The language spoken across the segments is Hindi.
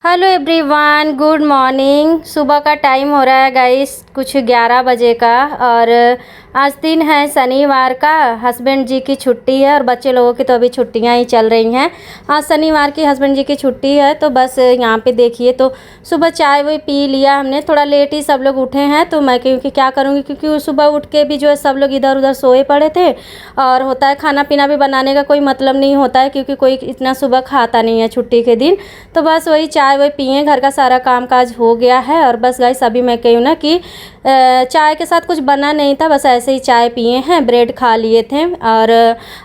Hello everyone, good morning. सुबह का टाइम हो रहा है गाइस, कुछ 11 बजे का। और आज दिन है शनिवार का। हस्बैंड जी की छुट्टी है और बच्चे लोगों की तो अभी छुट्टियां ही चल रही हैं। आज शनिवार की हस्बैंड जी की छुट्टी है, तो बस यहाँ पे देखिए, तो सुबह चाय वो पी लिया हमने। थोड़ा लेट ही सब लोग उठे हैं, तो मैं क्योंकि क्या करूँगी, क्योंकि सुबह उठ के भी जो है सब लोग इधर उधर सोए पड़े थे। और होता है खाना पीना भी बनाने का कोई मतलब नहीं होता है, क्योंकि कोई इतना सुबह खाता नहीं है छुट्टी के दिन। तो बस वही चाय वो पिए, घर का सारा काम काज हो गया है। और बस गाइस अभी मैं कही हूँ ना कि चाय के साथ कुछ बना नहीं था, बस ऐसे ही चाय पिए हैं, ब्रेड खा लिए थे। और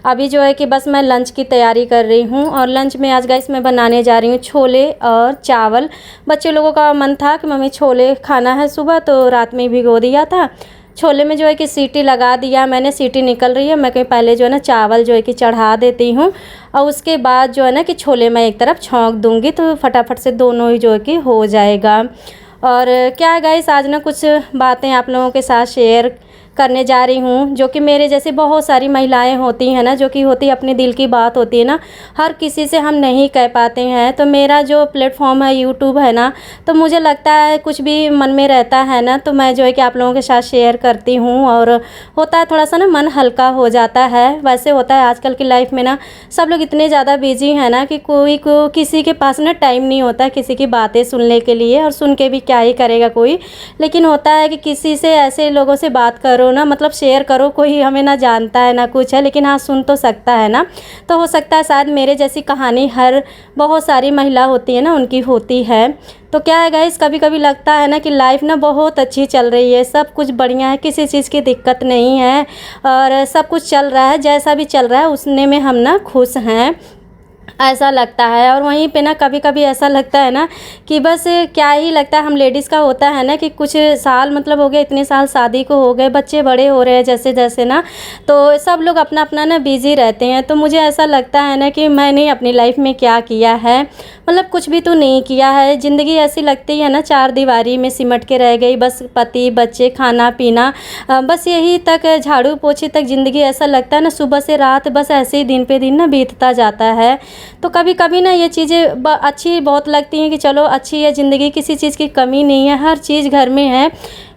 अभी जो है कि बस मैं लंच की तैयारी कर रही हूँ। और लंच में आज गाइस मैं बनाने जा रही हूँ छोले और चावल। बच्चे लोगों का मन था कि मम्मी छोले खाना है सुबह, तो रात में भिगो दिया था। छोले में जो है कि सीटी लगा दिया मैंने, सीटी निकल रही है। मैं कहीं पहले जो है ना चावल जो है कि चढ़ा देती हूँ, और उसके बाद जो है ना कि छोले मैं एक तरफ छौंक दूँगी, तो फटाफट से दोनों ही जो है कि हो जाएगा। और क्या है गाइस, आज ना कुछ बातें आप लोगों के साथ शेयर करने जा रही हूँ, जो कि मेरे जैसे बहुत सारी महिलाएं होती हैं ना, जो कि होती अपने दिल की बात होती है ना, हर किसी से हम नहीं कह पाते हैं। तो मेरा जो प्लेटफॉर्म है यूट्यूब है ना, तो मुझे लगता है कुछ भी मन में रहता है ना, तो मैं जो है कि आप लोगों के साथ शेयर करती हूँ। और होता है थोड़ा सा ना मन हल्का हो जाता है। वैसे होता है आजकल की लाइफ में ना, सब लोग इतने ज़्यादा बिजी हैं ना कि कोई को किसी के पास ना टाइम नहीं होता किसी की बातें सुनने के लिए, और सुन के भी क्या ही करेगा कोई। लेकिन होता है कि किसी से ऐसे लोगों से बात करो ना, मतलब शेयर करो, कोई हमें ना जानता है ना कुछ है, लेकिन हाँ सुन तो सकता है ना। तो हो सकता है शायद मेरे जैसी कहानी हर बहुत सारी महिला होती है ना उनकी होती है। तो क्या है गाइस, कभी कभी लगता है ना कि लाइफ ना बहुत अच्छी चल रही है, सब कुछ बढ़िया है, किसी चीज़ की दिक्कत नहीं है, और सब कुछ चल रहा है, जैसा भी चल रहा है उसने में हम ना खुश हैं, ऐसा लगता है। और वहीं पे ना कभी कभी ऐसा लगता है ना कि बस क्या ही लगता है, हम लेडीज़ का होता है ना कि कुछ साल मतलब हो गए, इतने साल शादी को हो गए, बच्चे बड़े हो रहे हैं जैसे जैसे ना, तो सब लोग अपना अपना ना बिज़ी रहते हैं। तो मुझे ऐसा लगता है ना कि मैंने अपनी लाइफ में क्या किया है, मतलब कुछ भी तो नहीं किया है। ज़िंदगी ऐसी लगती है ना चार दीवारी में सिमट के रह गई, बस पति बच्चे खाना पीना, बस यही तक, झाड़ू पोछे तक ज़िंदगी ऐसा लगता है ना, सुबह से रात बस ऐसे ही दिन पे दिन ना बीतता जाता है। तो कभी कभी ना ये चीज़ें अच्छी बहुत लगती हैं कि चलो अच्छी है ज़िंदगी, किसी चीज़ की कमी नहीं है, हर चीज़ घर में है।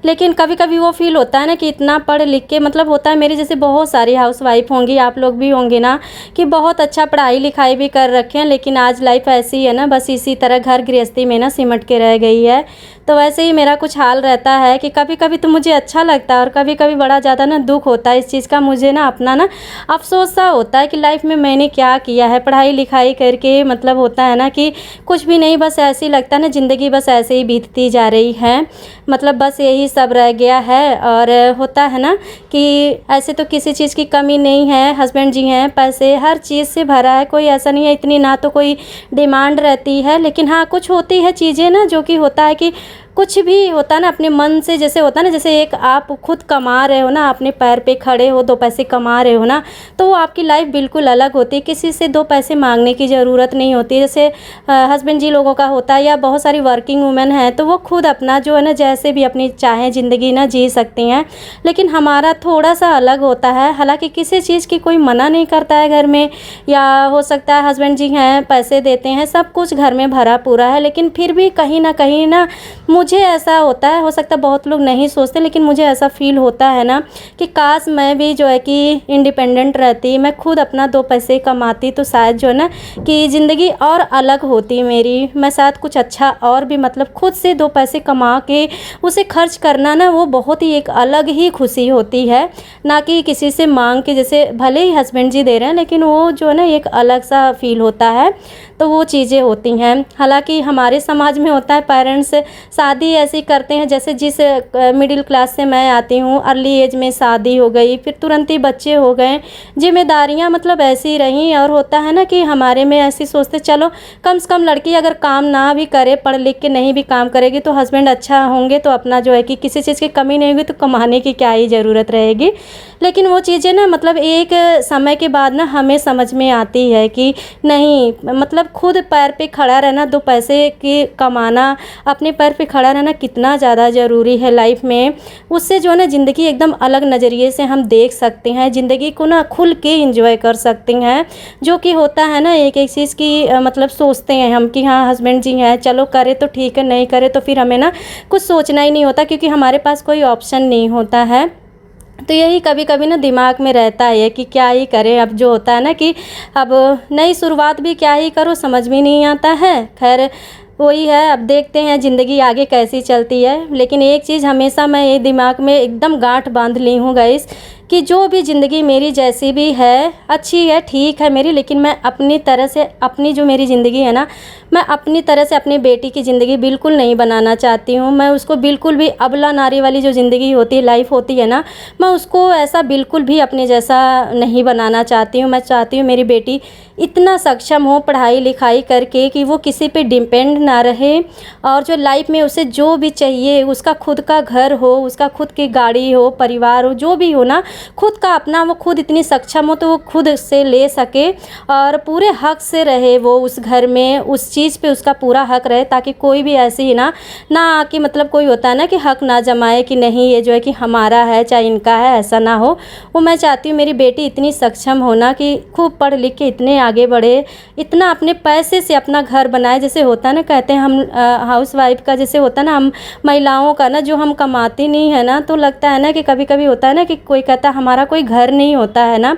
लेकिन कभी कभी वो फील होता है ना कि इतना पढ़ लिख के, मतलब होता है मेरे जैसे बहुत सारी हाउसवाइफ होंगी, आप लोग भी होंगे ना, कि बहुत अच्छा पढ़ाई लिखाई भी कर रखे हैं, लेकिन आज लाइफ ऐसी है ना, बस इसी तरह घर गृहस्थी में ना सिमट के रह गई है। तो वैसे ही मेरा कुछ हाल रहता है कि कभी कभी तो मुझे अच्छा लगता है और कभी कभी बड़ा ज़्यादा ना दुख होता है इस चीज़ का। मुझे ना अपना ना अफसोस सा होता है कि लाइफ में मैंने क्या किया है, पढ़ाई लिखाई करके, मतलब होता है ना कि कुछ भी नहीं, बस ऐसे ही लगता है ना ज़िंदगी बस ऐसे ही बीतती जा रही है, मतलब बस यही सब रह गया है। और होता है ना कि ऐसे तो किसी चीज़ की कमी नहीं है, हस्बैंड जी हैं, पैसे हर चीज़ से भरा है, कोई ऐसा नहीं है, इतनी ना तो कोई डिमांड रहती है। लेकिन हाँ कुछ होती है चीज़ें ना, जो कि होता है कि कुछ भी होता है ना अपने मन से, जैसे होता है ना, जैसे एक आप खुद कमा रहे हो ना, अपने पैर पे खड़े हो, दो पैसे कमा रहे हो ना, तो वो आपकी लाइफ बिल्कुल अलग होती है, किसी से दो पैसे मांगने की ज़रूरत नहीं होती। जैसे हस्बैंड जी लोगों का होता है, या बहुत सारी वर्किंग वुमेन हैं, तो वो खुद अपना जो है ना जैसे भी अपनी चाहें ज़िंदगी ना जी सकती हैं। लेकिन हमारा थोड़ा सा अलग होता है, हालांकि किसी चीज़ की कोई मना नहीं करता है घर में, या हो सकता है हस्बैंड जी हैं पैसे देते हैं, सब कुछ घर में भरा पूरा है, लेकिन फिर भी कहीं ना मुझे ऐसा होता है, हो सकता है बहुत लोग नहीं सोचते, लेकिन मुझे ऐसा फील होता है ना कि काश मैं भी जो है कि इंडिपेंडेंट रहती, मैं खुद अपना दो पैसे कमाती, तो शायद जो है ना कि ज़िंदगी और अलग होती मेरी। मैं शायद कुछ अच्छा और भी, मतलब खुद से दो पैसे कमा के उसे खर्च करना ना, वो बहुत ही एक अलग ही खुशी होती है, ना कि किसी से मांग के, जैसे भले ही हस्बैंड जी दे रहे हैं, लेकिन वो जो है ना एक अलग सा फील होता है। तो वो चीज़ें होती हैं। हालांकि हमारे समाज में होता है पेरेंट्स शादी ऐसी करते हैं, जैसे जिस मिडिल क्लास से मैं आती हूँ, अर्ली एज में शादी हो गई, फिर तुरंत ही बच्चे हो गए, जिम्मेदारियाँ मतलब ऐसी रहीं। और होता है ना कि हमारे में ऐसी सोचते, चलो कम से कम लड़की अगर काम ना भी करे, पढ़ लिख के नहीं भी काम करेगी, तो हस्बैंड अच्छा होंगे, तो अपना जो है कि किसी चीज़ की कमी नहीं होगी, तो कमाने की क्या ही ज़रूरत रहेगी। लेकिन वो चीज़ें ना मतलब एक समय के बाद ना हमें समझ में आती है कि नहीं, मतलब खुद पैर पे खड़ा रहना, 2 पैसे की कमाना, अपने पैर पे खड़ा रहना कितना ज़्यादा ज़रूरी है लाइफ में। उससे जो है ना ज़िंदगी एकदम अलग नज़रिए से हम देख सकते हैं, ज़िंदगी को ना खुल के एंजॉय कर सकते हैं। जो कि होता है ना एक एक चीज़ की मतलब सोचते हैं हम कि हाँ हस्बैंड जी हैं, चलो करे तो ठीक है, नहीं करे तो फिर हमें ना कुछ सोचना ही नहीं होता, क्योंकि हमारे पास कोई ऑप्शन नहीं होता है। तो यही कभी कभी ना दिमाग में रहता है कि क्या ही करें। अब जो होता है ना कि अब नई शुरुआत भी क्या ही करो, समझ में नहीं आता है। खैर वही है, अब देखते हैं ज़िंदगी आगे कैसी चलती है। लेकिन एक चीज़ हमेशा मैं ये दिमाग में एकदम गांठ बांध ली हूँ गाइस, कि जो भी ज़िंदगी मेरी जैसी भी है अच्छी है, ठीक है मेरी, लेकिन मैं अपनी तरह से अपनी जो मेरी ज़िंदगी है ना, मैं अपनी तरह से अपनी बेटी की ज़िंदगी बिल्कुल नहीं बनाना चाहती हूँ। मैं उसको बिल्कुल भी अबला नारी वाली जो ज़िंदगी होती है, लाइफ होती है ना, मैं उसको ऐसा बिल्कुल भी अपने जैसा नहीं बनाना चाहती हूँ। मैं चाहती हूँ मेरी बेटी इतना सक्षम हो पढ़ाई लिखाई करके कि वो किसी पे डिपेंड ना रहे, और जो लाइफ में उसे जो भी चाहिए, उसका खुद का घर हो, उसका खुद की गाड़ी हो, परिवार हो, जो भी हो ना, खुद का अपना, वो खुद इतनी सक्षम हो तो वो खुद से ले सके और पूरे हक से रहे वो उस घर में, उस चीज़ पे उसका पूरा हक रहे, ताकि कोई भी ऐसी ना आके मतलब कोई होता है ना कि हक ना जमाए कि नहीं ये जो है कि हमारा है चाहे इनका है, ऐसा ना हो। वो मैं चाहती हूँ मेरी बेटी इतनी सक्षम होना कि खूब पढ़ लिख के इतने आगे बढ़े, इतना अपने पैसे से अपना घर बनाए। जैसे होता है ना, कहते हैं हम हाउस वाइफ का जैसे होता है ना, हम महिलाओं का ना जो हम कमाती नहीं है ना, तो लगता है ना कि कभी कभी होता है ना कि कोई कहता है हमारा कोई घर नहीं होता है ना।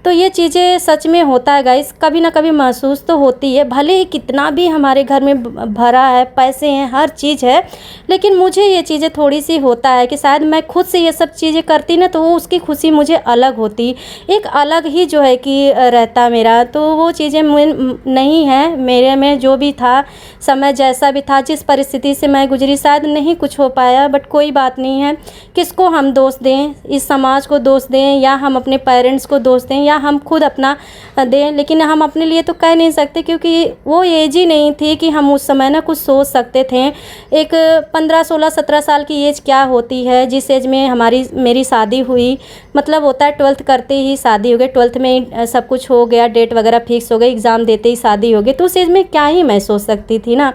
तो ये चीज़ें सच में होता है गाइस, कभी ना कभी महसूस तो होती है। भले ही कितना भी हमारे घर में भरा है, पैसे हैं, हर चीज़ है, लेकिन मुझे ये चीज़ें थोड़ी सी होता है कि शायद मैं खुद से ये सब चीज़ें करती ना, तो वो उसकी खुशी मुझे अलग होती, एक अलग ही जो है कि रहता मेरा। तो वो चीज़ें नहीं है मेरे में। जो भी था समय, जैसा भी था, जिस परिस्थिति से मैं गुजरी, शायद नहीं कुछ हो पाया, बट कोई बात नहीं है। किसको हम दोष दें, इस समाज को दोष दें या हम अपने पेरेंट्स को दोष दें या हम खुद अपना दें, लेकिन हम अपने लिए तो कह नहीं सकते, क्योंकि वो एज ही नहीं थी कि हम उस समय ना कुछ सोच सकते थे। एक 15 16 17 साल की एज क्या होती है, जिस एज में मेरी शादी हुई, मतलब होता है 12th करते ही शादी हो गई, 12th में सब कुछ हो गया, डेट वगैरह फिक्स हो गई, एग्ज़ाम देते ही शादी हो गई। तो उस एज में क्या ही मैं सोच सकती थी ना।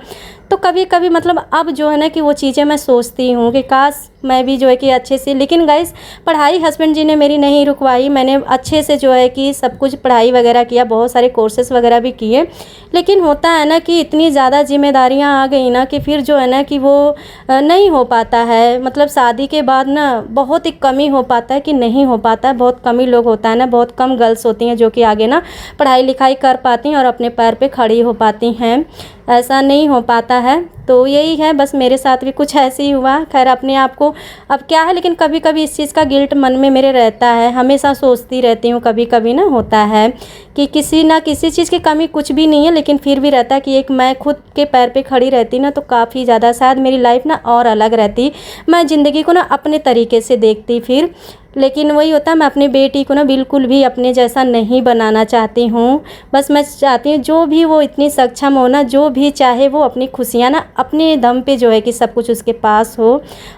तो कभी कभी मतलब अब जो है ना कि वो चीज़ें मैं सोचती हूँ कि काश मैं भी जो है कि अच्छे से, लेकिन गाइस पढ़ाई हस्बैंड जी ने मेरी नहीं रुकवाई। मैंने अच्छे से जो है कि सब कुछ पढ़ाई वगैरह किया, बहुत सारे कोर्सेज़ वगैरह भी किए, लेकिन होता है ना कि इतनी ज़्यादा जिम्मेदारियां आ गई ना कि फिर जो है ना कि वो नहीं हो पाता है। मतलब शादी के बाद ना बहुत ही कम ही हो पाता है कि नहीं हो पाता है, बहुत कम ही लोग होता है ना, बहुत कम गर्ल्स होती हैं जो कि आगे ना पढ़ाई लिखाई कर पाती हैं और अपने पैर पे खड़ी हो पाती हैं, ऐसा नहीं हो पाता है। तो यही है, बस मेरे साथ भी कुछ ऐसे ही हुआ। खैर अपने आप को अब क्या है, लेकिन कभी कभी इस चीज़ का गिल्ट मन में मेरे रहता है, हमेशा सोचती रहती हूँ। कभी कभी ना होता है कि किसी ना किसी चीज़ की कमी कुछ भी नहीं है, लेकिन फिर भी रहता है कि एक मैं खुद के पैर पे खड़ी रहती ना, तो काफ़ी ज़्यादा शायद मेरी लाइफ ना और अलग रहती, मैं ज़िंदगी को ना अपने तरीके से देखती फिर। लेकिन वही होता है, मैं अपनी बेटी को ना बिल्कुल भी अपने जैसा नहीं बनाना चाहती हूँ। बस मैं चाहती हूँ जो भी वो इतनी सक्षम हो ना, जो भी चाहे वो अपनी खुशियाँ ना अपने दम पे जो है कि सब कुछ उसके पास हो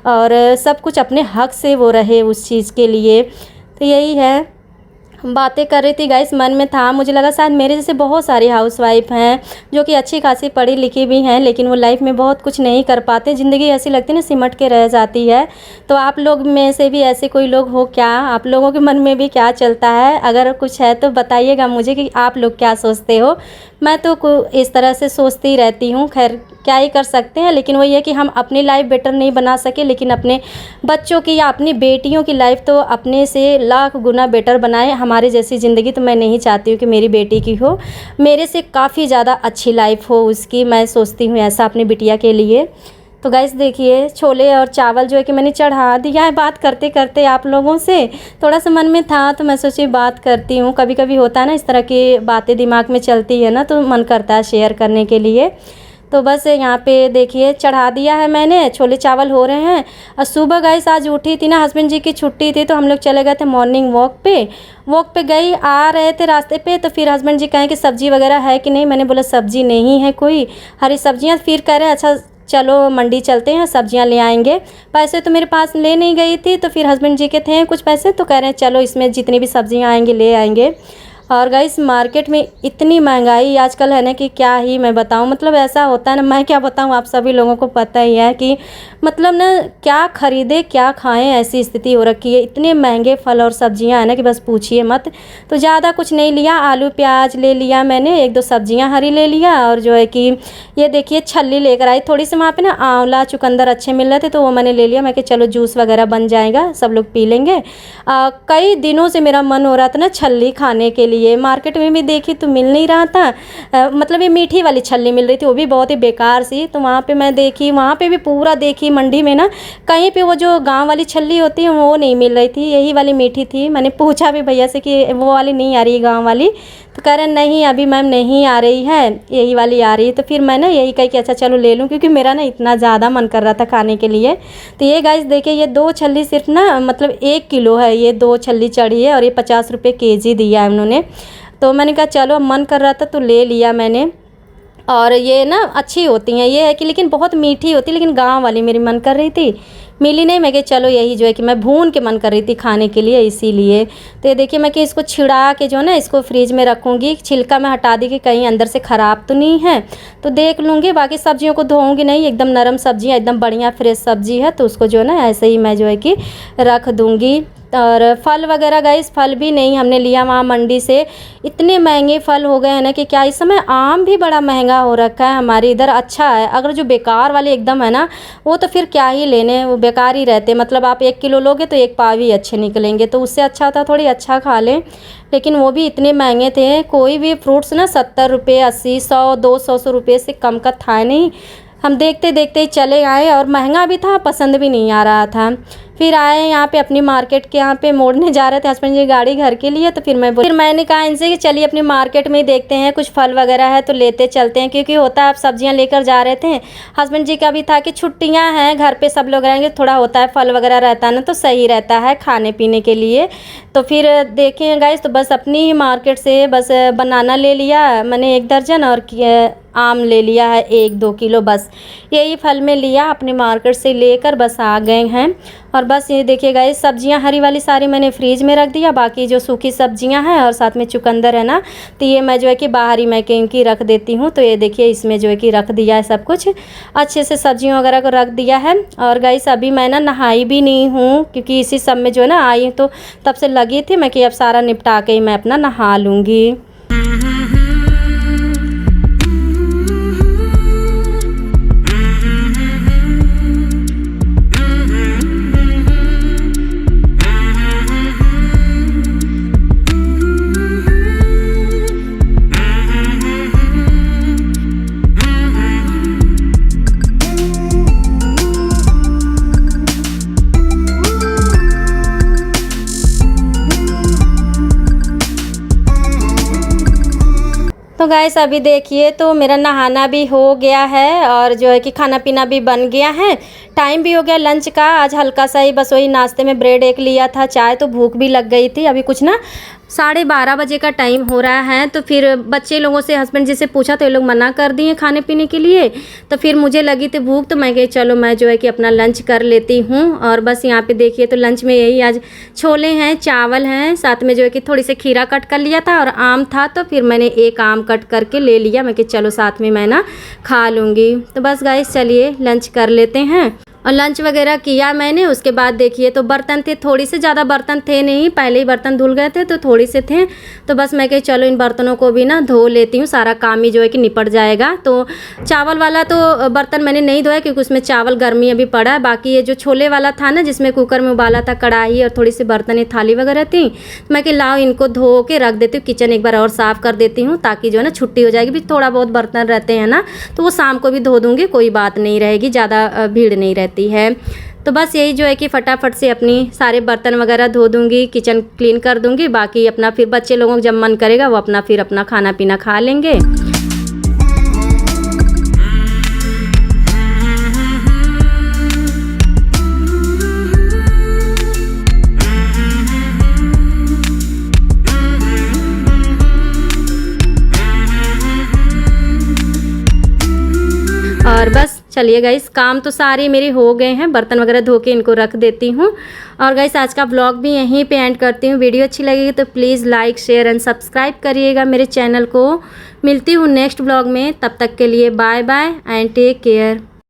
और सब कुछ अपने हक से वो रहे उस चीज़ के लिए। तो यही है, बातें कर रही थी गाइस, मन में था, मुझे लगा शायद मेरे जैसे बहुत सारी हाउसवाइफ हैं जो कि अच्छी खासी पढ़ी लिखी भी हैं, लेकिन वो लाइफ में बहुत कुछ नहीं कर पाते, ज़िंदगी ऐसी लगती है ना सिमट के रह जाती है। तो आप लोग में से भी ऐसे कोई लोग हो क्या, आप लोगों के मन में भी क्या चलता है? अगर कुछ है तो बताइएगा मुझे कि आप लोग क्या सोचते हो। मैं तो इस तरह से सोचती रहती हूँ। खैर क्या ही कर सकते हैं, लेकिन वही है कि हम अपनी लाइफ बेटर नहीं बना सके, लेकिन अपने बच्चों की या अपनी बेटियों की लाइफ तो अपने से लाख गुना बेटर बनाएं। हमारे जैसी ज़िंदगी तो मैं नहीं चाहती हूँ कि मेरी बेटी की हो, मेरे से काफ़ी ज़्यादा अच्छी लाइफ हो उसकी, मैं सोचती हूँ ऐसा अपनी बिटिया के लिए। तो गाइस देखिए, छोले और चावल जो है कि मैंने चढ़ा दिया है। बात करते करते आप लोगों से थोड़ा सा मन में था तो मैं सोची बात करती हूँ। कभी कभी होता है ना इस तरह की बातें दिमाग में चलती है ना, तो मन करता है शेयर करने के लिए। तो बस यहाँ पे देखिए चढ़ा दिया है मैंने, छोले चावल हो रहे हैं। और सुबह गाइस आज उठी थी ना, हस्बैंड जी की छुट्टी थी, तो हम लोग चले गए थे मॉर्निंग वॉक पे गई, आ रहे थे रास्ते पे, तो फिर हस्बैंड जी कहें कि सब्ज़ी वगैरह है कि नहीं। मैंने बोला सब्ज़ी नहीं है कोई, हरी सब्जियाँ। फिर कह रहे हैं अच्छा चलो मंडी चलते हैं, सब्जियां ले आएंगे। पैसे तो मेरे पास ले नहीं गई थी, तो फिर हस्बैंड जी के थे कुछ पैसे, तो कह रहे हैं चलो इसमें जितनी भी सब्जियां आएंगी ले आएंगे। और गाइस मार्केट में इतनी महंगाई आजकल है ना कि क्या ही मैं बताऊं। मतलब ऐसा होता है ना, मैं क्या बताऊं, आप सभी लोगों को पता ही है कि मतलब ना क्या खरीदे क्या खाएं, ऐसी स्थिति हो रखी है। इतने महंगे फल और सब्जियां हैं ना कि बस पूछिए मत। तो ज़्यादा कुछ नहीं लिया, आलू प्याज ले लिया मैंने, 1-2 सब्जियां हरी ले लिया, और जो है कि ये देखिए छल्ली लेकर आई थोड़ी सी। वहाँ पे ना आंवला चुकंदर अच्छे मिल रहे थे तो वो मैंने ले लिया। मैं कि चलो जूस वगैरह बन जाएगा, सब लोग पी लेंगे। कई दिनों से मेरा मन हो रहा था ना छल्ली खाने के लिए। ये मार्केट में भी देखी तो मिल नहीं रहा था। मतलब ये मीठी वाली छल्ली मिल रही थी, वो भी बहुत ही बेकार सी। तो वहाँ पे मैं देखी, वहाँ पे भी पूरा देखी मंडी में ना, कहीं पे वो जो गांव वाली छल्ली होती है वो नहीं मिल रही थी, यही वाली मीठी थी। मैंने पूछा भी भैया से कि वो वाली नहीं आ रही है गाँव वाली, तो कह रहे नहीं अभी मैम नहीं आ रही है, यही वाली आ रही है। तो फिर मैं ना यही कही कि अच्छा चलो ले लूँ, क्योंकि मेरा ना इतना ज़्यादा मन कर रहा था खाने के लिए। तो ये गाइस देखिए, ये 2 छल्ली सिर्फ ना मतलब 1 किलो है, ये 2 छल्ली चढ़ी है, और ये 50 रुपये केजी दिया है उन्होंने। तो मैंने कहा चलो मन कर रहा था तो ले लिया मैंने। और ये ना अच्छी होती हैं, ये है कि लेकिन बहुत मीठी होती है, लेकिन गांव वाली मेरी मन कर रही थी, मिली नहीं। मैं कि चलो यही जो है कि मैं भून के मन कर रही थी खाने के लिए, इसीलिए। तो ये देखिए मैं कि इसको छिड़ा के जो है ना इसको फ्रिज में रखूँगी। छिलका मैं हटा दी कि कहीं अंदर से ख़राब तो नहीं है, तो देख लूँगी। बाकी सब्जियों को धोऊँगी नहीं, एकदम नरम सब्जियाँ, एकदम बढ़िया फ्रेश सब्जी है, तो उसको जो है ना ऐसे ही मैं जो है कि रख दूँगी। और फल वगैरह गाइस, फल भी नहीं हमने लिया वहाँ मंडी से। इतने महंगे फल हो गए हैं ना कि क्या, इस समय आम भी बड़ा महंगा हो रखा है हमारे इधर। अच्छा है, अगर जो बेकार वाले एकदम है ना वो तो फिर क्या ही लेने, वो बेकार ही रहते। मतलब आप 1 किलो लोगे तो 1 पाव ही अच्छे निकलेंगे, तो उससे अच्छा होता थोड़ी अच्छा खा लें। लेकिन वो भी इतने महंगे थे, कोई भी फ्रूट्स ना 70 रुपये, 80, 100, 200 रुपये से कम का था नहीं। हम देखते देखते ही चले आए, और महंगा भी था, पसंद भी नहीं आ रहा था। फिर आए यहाँ पे अपनी मार्केट के यहाँ पे मोड़ने जा रहे थे हस्बैंड जी गाड़ी घर के लिए, तो फिर मैंने कहा इनसे कि चलिए अपनी मार्केट में ही देखते हैं, कुछ फल वगैरह है तो लेते चलते हैं। क्योंकि होता है आप सब्जियाँ लेकर जा रहे थे, हस्बैंड जी का भी था कि छुट्टियाँ हैं घर पे सब लोग रहेंगे, थोड़ा होता है फल वगैरह रहता है ना, तो सही रहता है खाने पीने के लिए। तो फिर देखें गाइस, तो बस अपनी ही मार्केट से बस बनाना ले लिया मैंने 1 दर्जन, और आम ले लिया है 1-2 किलो, बस यही फल में लिया अपनी मार्केट से लेकर बस आ गए हैं। और बस ये देखिए गाइस, सब्जियां हरी वाली सारी मैंने फ्रीज में रख दिया, बाकी जो सूखी सब्जियां हैं और साथ में चुकंदर है ना, तो ये मैं जो है कि बाहर ही मैं कहीं की रख देती हूँ। तो ये देखिए इसमें जो है कि रख दिया है, सब कुछ अच्छे से सब्जियों वगैरह को रख दिया है। और गाइस अभी मैं ना नहाई भी नहीं हूँ, क्योंकि इसी सब में जो है ना आई हूँ, तो तब से लगी थी मैं कि अब सारा निपटा के ही मैं अपना नहा लूँगी। तो गाइस अभी देखिए, तो मेरा नहाना भी हो गया है, और जो है कि खाना पीना भी बन गया है, टाइम भी हो गया लंच का। आज हल्का सा ही बस वही नाश्ते में ब्रेड एक लिया था, चाय, तो भूख भी लग गई थी। अभी कुछ ना 12:30 बजे का टाइम हो रहा है। तो फिर बच्चे लोगों से हस्बैंड जी से पूछा तो ये लोग मना कर दिए खाने पीने के लिए। तो फिर मुझे लगी थी भूख, तो मैं कही चलो मैं जो है कि अपना लंच कर लेती हूँ। और बस यहाँ पे देखिए, तो लंच में यही आज छोले हैं, चावल हैं, साथ में जो है कि थोड़ी सी खीरा कट कर लिया था, और आम था, तो फिर मैंने एक आम कट करके ले लिया। मैं कि चलो साथ में मैं ना खा लूँगी। तो बस गाइस चलिए लंच कर लेते हैं। और लंच वगैरह किया मैंने। उसके बाद देखिए, तो बर्तन थे थोड़ी से, ज़्यादा बर्तन थे नहीं, पहले ही बर्तन धुल गए थे, तो थोड़ी से थे। तो बस मैं कही चलो इन बर्तनों को भी ना धो लेती हूँ, सारा काम ही जो है कि निपट जाएगा। तो चावल वाला तो बर्तन मैंने नहीं धोया, क्योंकि उसमें चावल गर्मी अभी पड़ा है। बाकी ये जो छोले वाला था ना, जिसमें कुकर में उबाला था, कढ़ाई और थोड़ी सी बर्तन थाली वगैरह थी, तो मैं कि लाओ इनको धो के रख देती हूँ, किचन एक बार और साफ़ कर देती हूँ, ताकि जो है ना छुट्टी हो जाएगी। भी थोड़ा बहुत बर्तन रहते हैं ना, तो वो शाम को भी धो दूँगी, कोई बात नहीं रहेगी, ज़्यादा भीड़ नहीं रहती है। तो बस यही जो है कि फटाफट से अपनी सारे बर्तन वगैरह धो दूँगी, किचन क्लीन कर दूँगी। बाकी अपना फिर बच्चे लोगों को जब मन करेगा वो अपना फिर अपना खाना पीना खा लेंगे। और बस चलिए गाइस, काम तो सारे मेरे हो गए हैं, बर्तन वगैरह धो के इनको रख देती हूँ। और गाइस आज का ब्लॉग भी यहीं पे एंड करती हूँ। वीडियो अच्छी लगेगी तो please like share and subscribe करिएगा मेरे चैनल को। मिलती हूँ नेक्स्ट ब्लॉग में, तब तक के लिए bye bye and take care.